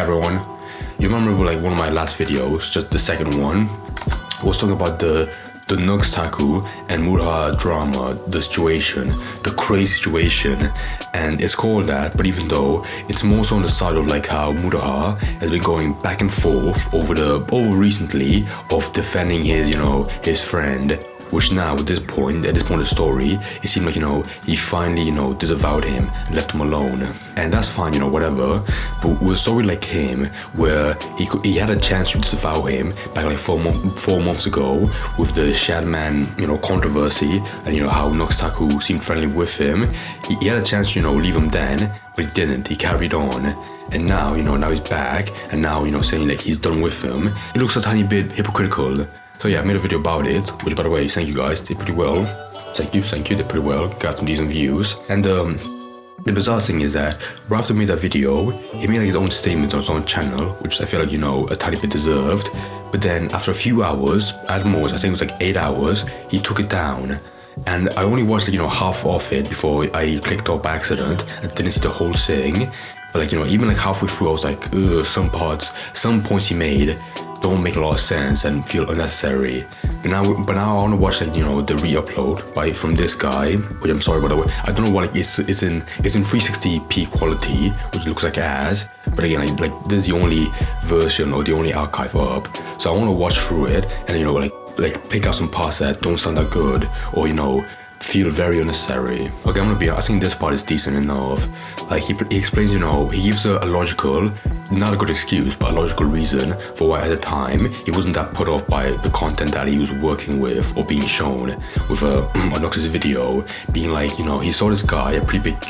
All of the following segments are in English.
everyone, you remember like one of my last videos, just the second one, was talking about the Nugstaku and Mutahar drama, the situation, the crazy situation, and it's called that. But even though it's more so on the side of like how Mutahar has been going back and forth over recently of defending his friend. Which now, at this point of the story, it seemed like, he finally, disavowed him and left him alone. And that's fine, whatever. But with a story like him, where he had a chance to disavow him back like 4 months ago with the Shadman, controversy, and, how Nugstaku seemed friendly with him. He had a chance to, leave him then, but he didn't. He carried on. And now, now he's back, and now, saying like he's done with him. It looks a tiny bit hypocritical. So yeah, I made a video about it, which by the way, thank you guys, did pretty well. Thank you, did pretty well, got some decent views. And the bizarre thing is that right after he made that video, he made like his own statement on his own channel, which I feel like, a tiny bit deserved. But then after a few hours, at most, I think it was like 8 hours, he took it down. And I only watched like, half of it before I clicked off by accident and didn't see the whole thing. But like, even like halfway through, I was like, some points he made don't make a lot of sense and feel unnecessary. But now I want to watch like the re-upload from this guy, which I'm sorry by the way, I don't know what like it's in 360p quality, which looks like ass. But again, like this is the only version or the only archive up, so I want to watch through it and like pick out some parts that don't sound that good or feel very unnecessary. Okay, I'm gonna be honest, I think this part is decent enough. Like he explains, he gives a logical, not a good excuse, but a logical reason for why at the time he wasn't that put off by the content that he was working with or being shown with Nux's video, being like, he saw this guy, a pretty big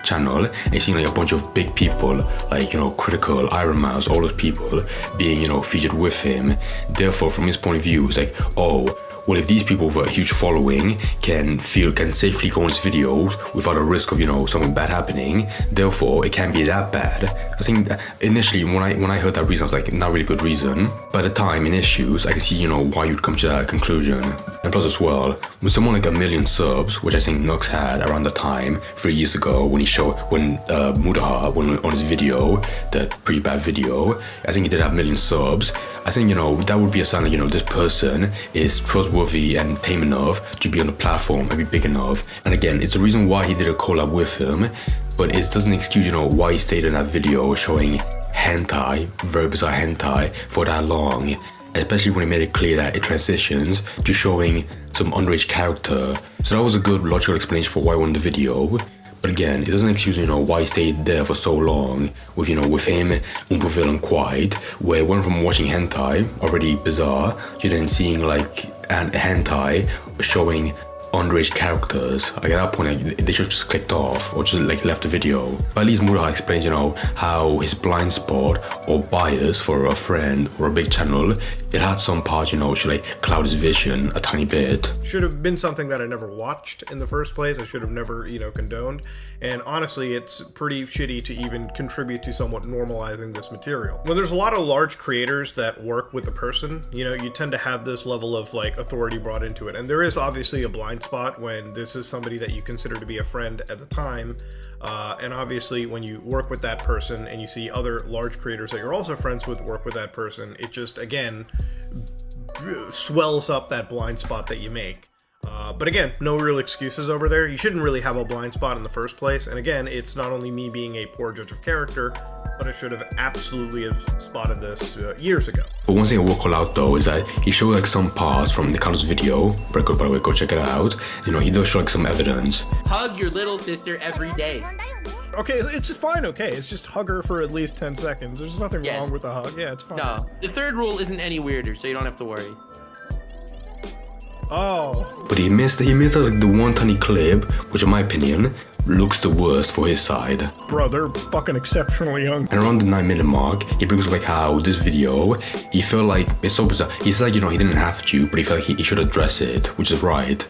channel, and he's seen like a bunch of big people, like, Critical, Iron Mouse, all those people being, featured with him. Therefore, from his point of view, it's like, oh, well, if these people with a huge following can safely go on his videos without a risk of, something bad happening, therefore it can't be that bad. I think that initially when I heard that reason, I was like, not really good reason. By the time in issues, I can see, why you'd come to that conclusion. And plus as well, with someone like 1 million subs, which I think Nux had around the time, 3 years ago, when Mutahar went on his video, that pretty bad video, I think he did have 1 million subs. I think, that would be a sign that, this person is trustworthy and tame enough to be on the platform and be big enough. And again, it's the reason why he did a collab with him, but it doesn't excuse, why he stayed in that video showing hentai, very bizarre hentai, for that long. Especially when he made it clear that it transitions to showing some underage character. So that was a good logical explanation for why he won the video. But again, it doesn't excuse, why he stayed there for so long with, with him, Umpaville and Quiet, where it went from watching hentai, already bizarre, to then seeing like hentai showing underage characters. Like at that point, they should have just clicked off or just like left the video. But at least Mutahar explains, how his blind spot or bias for a friend or a big channel, it had some parts, should like cloud his vision a tiny bit. Should have been something that I never watched in the first place. I should have never, condoned. And honestly, it's pretty shitty to even contribute to somewhat normalizing this material. When there's a lot of large creators that work with a person, you tend to have this level of like authority brought into it. And there is obviously a blind spot when this is somebody that you consider to be a friend at the time. And obviously when you work with that person and you see other large creators that you're also friends with work with that person, it just, again, swells up that blind spot that you make. But again, no real excuses over there. You shouldn't really have a blind spot in the first place. And again, it's not only me being a poor judge of character, but I should have absolutely spotted this years ago. But one thing I will call out though is that he showed like some parts from the Carlos video. Very good, by the way, go check it out. He does show like some evidence. Hug your little sister every day. Okay, it's fine, okay. It's just hug her for at least 10 seconds. There's nothing wrong with the hug. Yeah, it's fine. No, the third rule isn't any weirder, so you don't have to worry. Oh. But he missed like the one tiny clip, which in my opinion looks the worst for his side. Bro, they're fucking exceptionally young. And around the 9-minute mark, he brings up like how this video, he felt like, it's so bizarre. He said, he didn't have to, but he felt like he should address it, which is right.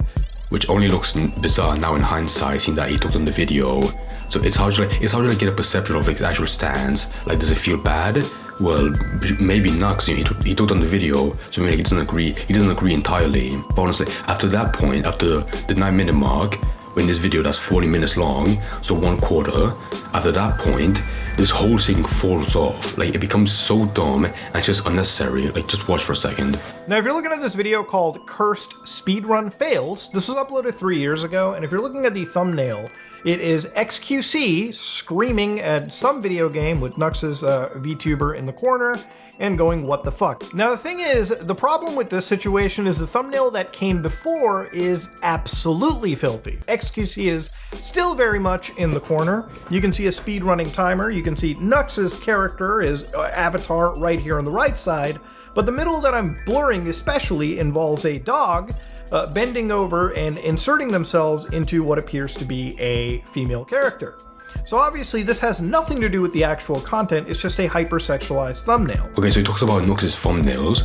Which only looks bizarre now in hindsight, seeing that he took on the video. So it's hard to like get a perception of like his actual stance. Like, does it feel bad? Well, maybe not, because he took on the video, so maybe he doesn't agree entirely. But honestly, after that point, after the 9-minute mark, in this video that's 40 minutes long, so 1/4, after that point, this whole thing falls off. Like, it becomes so dumb and just unnecessary. Like, just watch for a second. Now, if you're looking at this video called Cursed Speedrun Fails, this was uploaded 3 years ago, and if you're looking at the thumbnail, it is XQC screaming at some video game with Nux's VTuber in the corner and going, what the fuck? Now, the thing is, the problem with this situation is the thumbnail that came before is absolutely filthy. XQC is still very much in the corner. You can see a speedrunning timer. You can see Nux's character, his avatar, right here on the right side. But the middle that I'm blurring especially involves a dog bending over and inserting themselves into what appears to be a female character. So obviously this has nothing to do with the actual content, it's just a hypersexualized thumbnail. Okay, so he talks about Nux's thumbnails,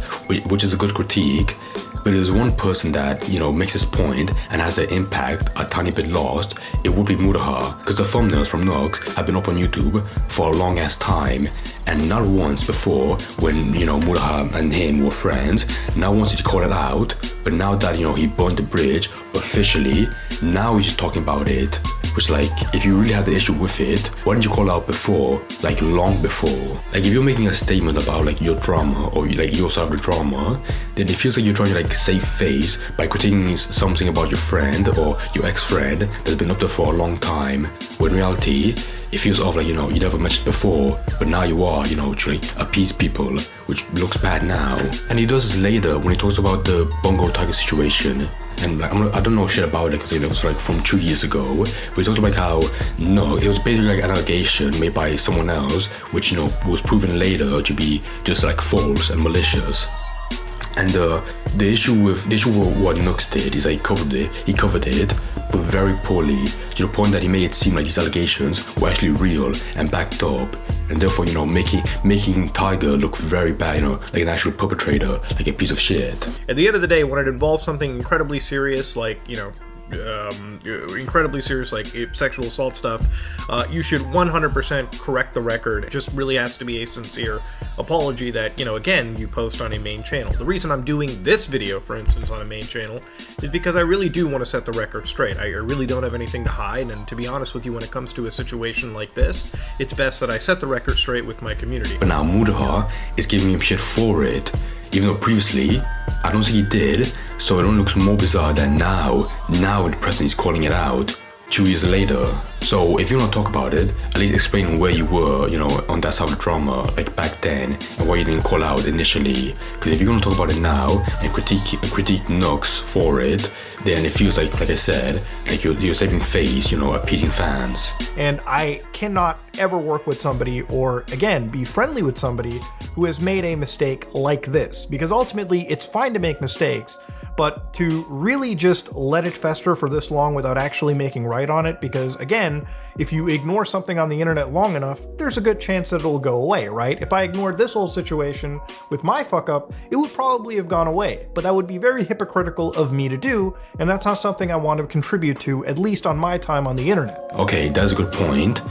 which is a good critique, but there's one person that, you know, makes his point and has an impact a tiny bit lost. It would be Mutahar, because the thumbnails from Nux have been up on YouTube for a long ass time, and not once before, when, you know, Mutahar and him were friends, not once did he call it out, but now that, you know, he burned the bridge officially, now he's just talking about it. Which, like, if you really had the issue with it, why didn't you call out before, like long before? Like, if you're making a statement about like your drama or like your side of the drama, then it feels like you're trying to like save face by critiquing something about your friend or your ex-friend that's been up there for a long time. When in reality, it feels off like, you know, you never mentioned before, but now you are, you know, to like appease people, which looks bad now. And he does this later when he talks about the Bongo Tiger situation. And like, I don't know shit about it because it was like from 2 years ago. But he talked about how, no, it was basically like an allegation made by someone else, which, you know, was proven later to be just like false and malicious. And the issue with what Nux did is he covered it, but very poorly, to the point that he made it seem like these allegations were actually real and backed up, and therefore, you know, making Tiger look very bad, you know, like an actual perpetrator, like a piece of shit. At the end of the day, when it involves something incredibly serious, like, you know, incredibly serious, like sexual assault stuff, you should 100% correct the record. It just really has to be a sincere apology that, you know, again, you post on a main channel. The reason I'm doing this video, for instance, on a main channel is because I really do want to set the record straight. I really don't have anything to hide, and to be honest with you, when it comes to a situation like this, it's best that I set the record straight with my community. But now Mutahar is giving him shit for it, even though previously I don't think he did, so it only looks more bizarre that now in the present he's calling it out 2 years later. So if you want to talk about it, at least explain where you were, you know, on that side of the drama, like back then, and why you didn't call out initially. Because if you're going to talk about it now and critique Nux for it, then it feels like I said, like you're saving face, you know, appeasing fans. And I cannot ever work with somebody or, again, be friendly with somebody who has made a mistake like this. Because ultimately, it's fine to make mistakes, but to really just let it fester for this long without actually making right on it, because again, if you ignore something on the internet long enough, there's a good chance that it'll go away, right? If I ignored this whole situation with my fuck up, it would probably have gone away, but that would be very hypocritical of me to do, and that's not something I want to contribute to, at least on my time on the internet. Okay, that's a good point.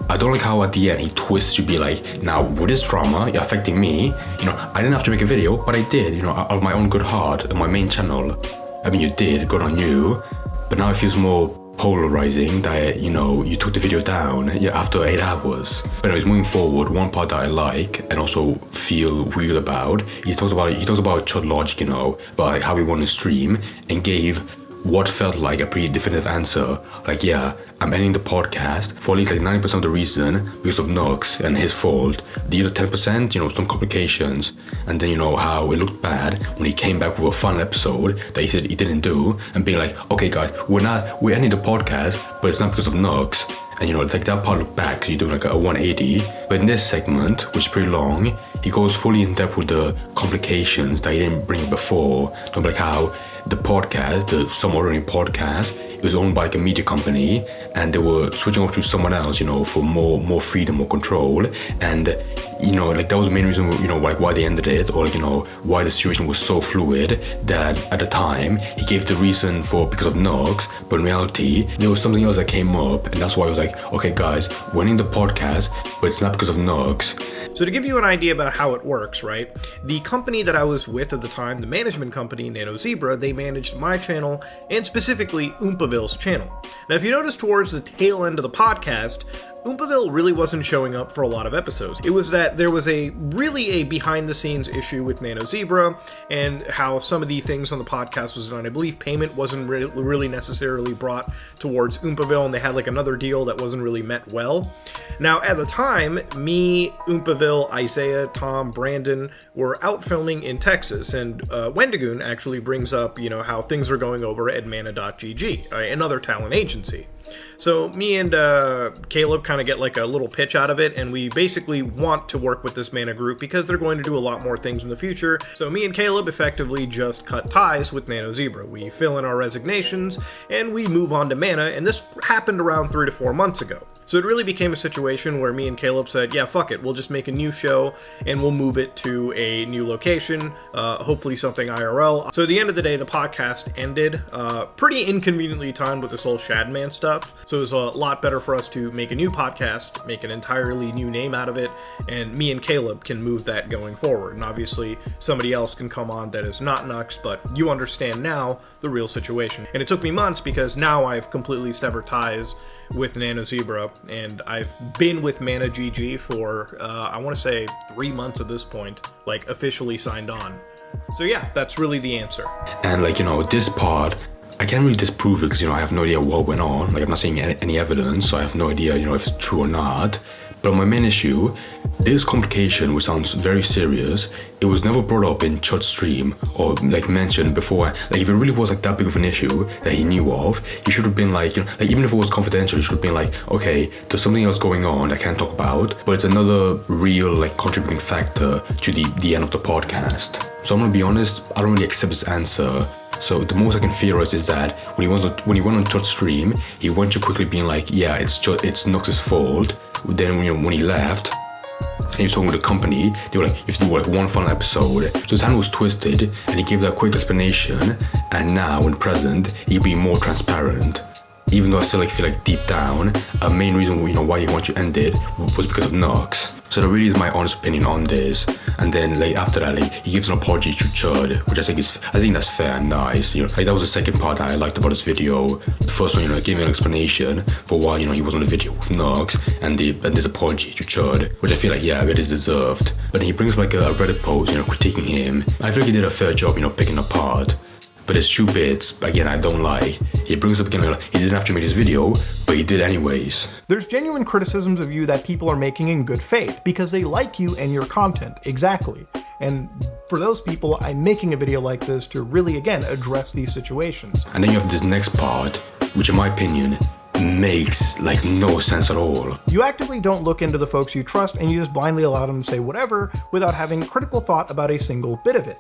I don't like how at the end he twists to be like, now with this drama affecting me, you know, I didn't have to make a video, but I did, you know, out of my own good heart on my main channel. I mean, you did, good on you, but now it feels more polarizing that, you know, you took the video down after 8 hours. But anyways, moving forward, one part that I like and also feel weird about, he talks about Chud Logic, you know, about like how he won the stream and gave what felt like a pretty definitive answer. Like, yeah, I'm ending the podcast for at least like 90% of the reason because of Nux and his fault. The other 10%, you know, some complications. And then, you know, how it looked bad when he came back with a fun episode that he said he didn't do, and being like, okay guys, we're ending the podcast, but it's not because of Nux. And, you know, like that part looked back, you do like a 180. But in this segment, which is pretty long, he goes fully in depth with the complications that he didn't bring before. Talking like how the podcast, the Somewhat Running podcast, it was owned by like a media company, and they were switching over to someone else, you know, for more freedom, more control. And like that was the main reason, like why they ended it, or like, why the situation was so fluid that at the time he gave the reason for because of Nux, but in reality there was something else that came up, and that's why I was like, okay guys, we're ending the podcast, but it's not because of Nux. So to give you an idea about how it works, right? The company that I was with at the time, the management company, Nano Zebra, they managed my channel, and specifically Oompaville's channel. Now, if you notice towards the tail end of the podcast, Oompaville really wasn't showing up for a lot of episodes. It was that there was really a behind-the-scenes issue with Nano Zebra, and how some of the things on the podcast was done. I believe payment wasn't really necessarily brought towards Oompaville, and they had like another deal that wasn't really met well. Now, at the time, me, Oompaville, Isaiah, Tom, Brandon were out filming in Texas, and Wendigoon actually brings up, how things are going over at Mana.gg, another talent agency. So me and Caleb kind of get like a little pitch out of it, and we basically want to work with this Mana group because they're going to do a lot more things in the future. So me and Caleb effectively just cut ties with Nano Zebra. We fill in our resignations and we move on to Mana, and this happened around 3 to 4 months ago. So it really became a situation where me and Caleb said, yeah, fuck it, we'll just make a new show and we'll move it to a new location, hopefully something IRL. So at the end of the day, the podcast ended pretty inconveniently timed with this whole Shadman stuff. So it was a lot better for us to make a new podcast, make an entirely new name out of it, and me and Caleb can move that going forward. And obviously somebody else can come on that is not Nux, but you understand now the real situation. And it took me months because now I've completely severed ties with Nano Zebra, and I've been with Mana GG for I want to say 3 months at this point, like officially signed on. So yeah, that's really the answer. And like, this part, I can't really disprove it because, I have no idea what went on. Like, I'm not seeing any evidence, so I have no idea, if it's true or not. But my main issue, this complication, which sounds very serious, it was never brought up in Chud's stream or like mentioned before. Like, if it really was like that big of an issue that he knew of, he should have been like, like even if it was confidential, he should have been like, okay, there's something else going on I can't talk about, but it's another real like contributing factor to the end of the podcast. So I'm gonna be honest, I don't really accept his answer. So the most I can theorize is that when he went on Chud's stream, he went to quickly being like, yeah, it's Nux's fault. Then when he left, and he was talking with the company, they were like, you have to do like one final episode. So his hand was twisted, and he gave that quick explanation, and now in present, he'd be more transparent. Even though I still feel like deep down, a main reason why he wanted to end it was because of Nux. So that really is my honest opinion on this. And then like after that, like he gives an apology to Chud, which I think that's fair and nice. Like that was the second part that I liked about this video. The first one, giving an explanation for why he was on the video with Nux, and this apology to Chud, which I feel like it is deserved. But then he brings up like a Reddit post, critiquing him. I feel like he did a fair job, picking apart. But there's 2 bits, again, I don't like. He brings up again, he didn't have to make this video, but he did anyways. There's genuine criticisms of you that people are making in good faith because they like you and your content, exactly. And for those people, I'm making a video like this to really, again, address these situations. And then you have this next part, which in my opinion, makes like no sense at all. You actively don't look into the folks you trust, and you just blindly allow them to say whatever without having critical thought about a single bit of it.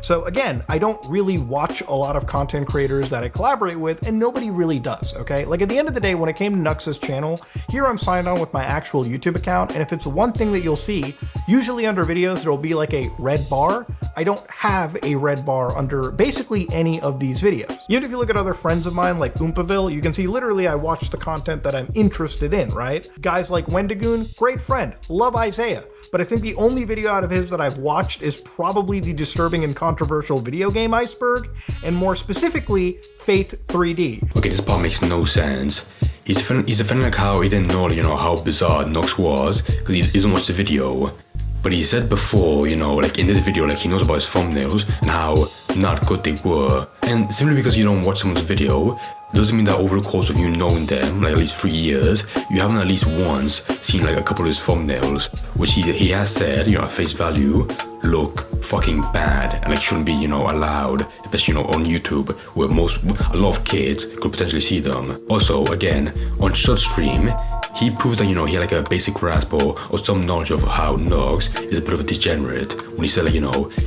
So again, I don't really watch a lot of content creators that I collaborate with, and nobody really does, okay? Like at the end of the day, when it came to Nux's channel, here I'm signed on with my actual YouTube account, and if it's one thing that you'll see, usually under videos there'll be like a red bar. I don't have a red bar under basically any of these videos. Even if you look at other friends of mine like Oompaville, you can see literally I watch the content that I'm interested in, right? Guys like Wendigoon, great friend, love Isaiah. But I think the only video out of his that I've watched is probably the disturbing and controversial video game Iceberg, and more specifically, Faith 3D. Okay, this part makes no sense. He's defending like how he didn't know, how bizarre Nux was, because he doesn't watch the video. But he said before, like in this video, like he knows about his thumbnails and how not good they were. And simply because you don't watch someone's video, doesn't mean that over the course of you knowing them, like at least 3 years, you haven't at least once seen like a couple of his thumbnails, which he has said, at face value, look fucking bad and like shouldn't be, allowed, especially, on YouTube, where a lot of kids could potentially see them. Also, again, on Chud's stream, he proves that, he had like a basic grasp or some knowledge of how Nugs is a bit of a degenerate when he said, like,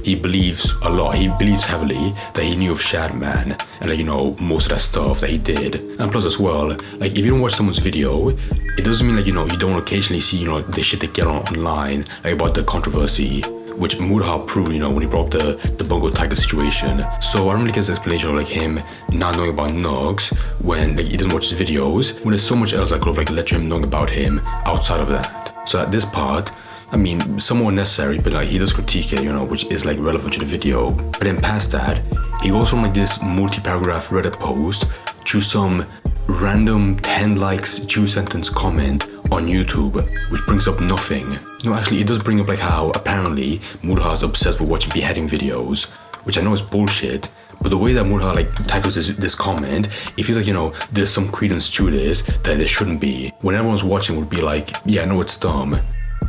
he believes a lot. He believes heavily that he knew of Shadman and, like, most of that stuff that he did. And plus as well, like, if you don't watch someone's video, it doesn't mean like, you don't occasionally see, the shit they get online, like about the controversy, which Mutahar proved, when he brought up the Bongo Tiger situation. So I don't really get this explanation of like him not knowing about Nugs when like he doesn't watch his videos, when there's so much else that could have like led to him knowing about him outside of that. So at this part, I mean, somewhat necessary, but like he does critique it, which is like relevant to the video. But then past that, he goes from like this multi-paragraph Reddit post to some random 10 likes 2 sentence comment on YouTube, which brings up nothing. No, actually, it does bring up like how apparently Mutahar's obsessed with watching beheading videos, which I know is bullshit. But the way that Mutahar like tackles this comment, it feels like, there's some credence to this that there shouldn't be. When everyone's watching would be like, yeah, I know it's dumb.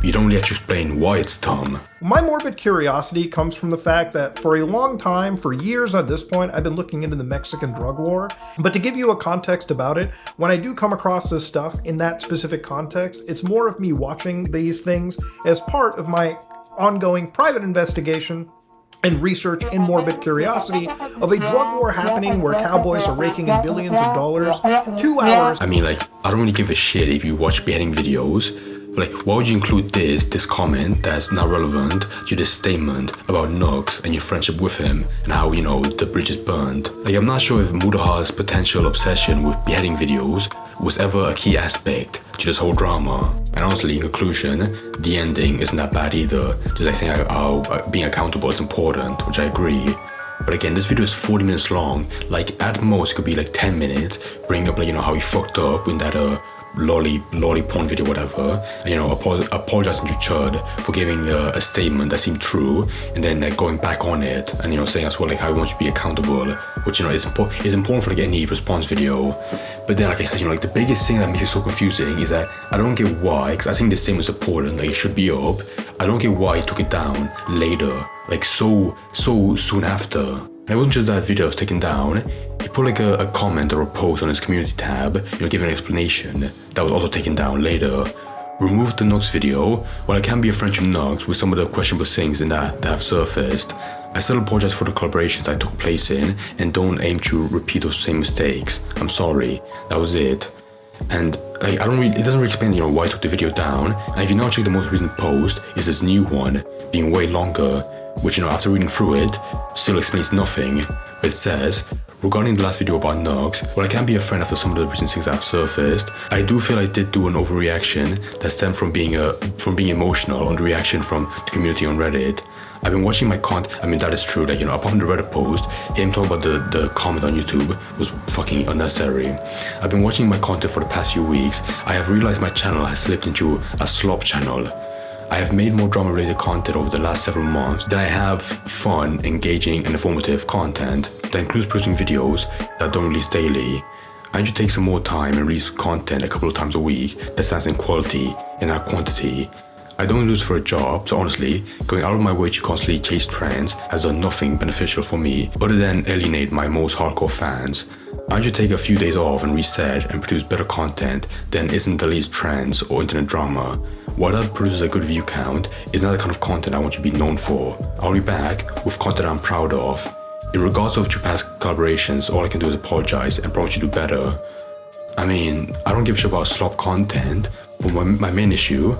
You don't really have to explain why it's dumb. My morbid curiosity comes from the fact that for a long time, for years at this point, I've been looking into the Mexican drug war. But to give you a context about it, when I do come across this stuff in that specific context, it's more of me watching these things as part of my ongoing private investigation and research and morbid curiosity of a drug war happening where cowboys are raking in billions of dollars, 2 hours. I mean, like, I don't really give a shit if you watch beheading videos. Like, why would you include this comment that's not relevant to this statement about Nugs and your friendship with him and how, the bridge is burned? Like, I'm not sure if Mutahar's potential obsession with beheading videos was ever a key aspect to this whole drama. And honestly, in conclusion, the ending isn't that bad either. Just like saying how being accountable is important, which I agree. But again, this video is 40 minutes long. Like, at most, it could be like 10 minutes, bring up like, how he fucked up in that lolly porn video, whatever, and apologizing to Chud for giving a statement that seemed true, and then like going back on it and saying as well like how he wants to be accountable, which is important for like any response video. But then, like I said, like the biggest thing that makes it so confusing is that I don't get why, because I think this statement is important, like it should be up. I don't get why he took it down later, like so soon after. And it wasn't just that video was taken down. He put like a comment or a post on his community tab, giving an explanation that was also taken down later. Removed the Nugs video. While I can be a friend to Nugs with some of the questionable things in that have surfaced, I still apologize for the collaborations I took place in and don't aim to repeat those same mistakes. I'm sorry. That was it. And like, it doesn't really explain, why I took the video down. And if you now check the most recent post, is this new one being way longer, which, after reading through it, still explains nothing. But it says, regarding the last video about Nugs, while I can be a friend after some of the recent things that have surfaced, I do feel I did do an overreaction that stemmed from being emotional on the reaction from the community on Reddit. I've been watching my content. I mean, that is true. Like, apart from the Reddit post, him talking about the comment on YouTube was fucking unnecessary. I've been watching my content for the past few weeks. I have realized my channel has slipped into a slop channel. I have made more drama-related content over the last several months than I have fun, engaging, and informative content that includes producing videos that don't release daily. I need to take some more time and release content a couple of times a week that stands in quality and not quantity. I don't do this for a job, so honestly, going out of my way to constantly chase trends has done nothing beneficial for me other than alienate my most hardcore fans. I should take a few days off and reset and produce better content than isn't the least trends or internet drama. While that produces a good view count, it's not the kind of content I want to be known for. I'll be back with content I'm proud of. In regards of past collaborations, all I can do is apologize and promise to do better. I mean, I don't give a shit about slop content, but my main issue,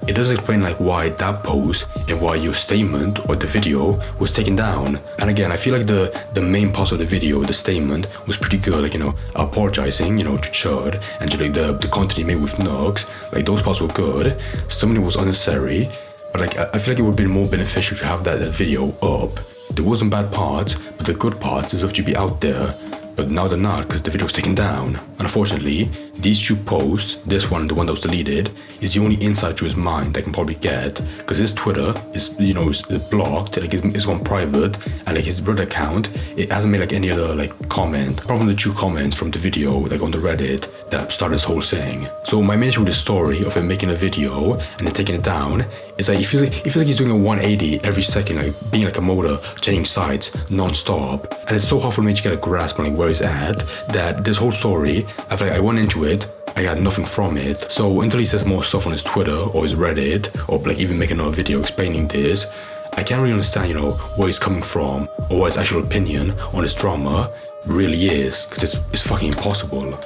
it does explain like why that post and why your statement or the video was taken down. And again, I feel like the main part of the video, the statement, was pretty good. Like, apologizing, to Chud and to like the content he made with Nugs. Like, those parts were good. Some of it was unnecessary. But like, I feel like it would be more beneficial to have that video up. There were some bad parts, but the good parts deserve to be out there. But now they're not because the video was taken down. And unfortunately, these two posts, this one and the one that was deleted, is the only insight to his mind I can probably get. Because his Twitter is, is blocked, like it's gone private, and like his Reddit account, it hasn't made like any other like comment, apart from the 2 comments from the video, like on the Reddit, that started this whole thing. So my main issue with the story of him making a video and then taking it down is like it feels like he's doing a 180 every second, like being like a motor, changing sides non-stop. And it's so hard for me to get a grasp on like where he's at, that this whole story, I went into it, I got nothing from it. So until he says more stuff on his Twitter or his Reddit, or like even make another video explaining this, I can't really understand, where he's coming from or what his actual opinion on his drama really is, because it's fucking impossible.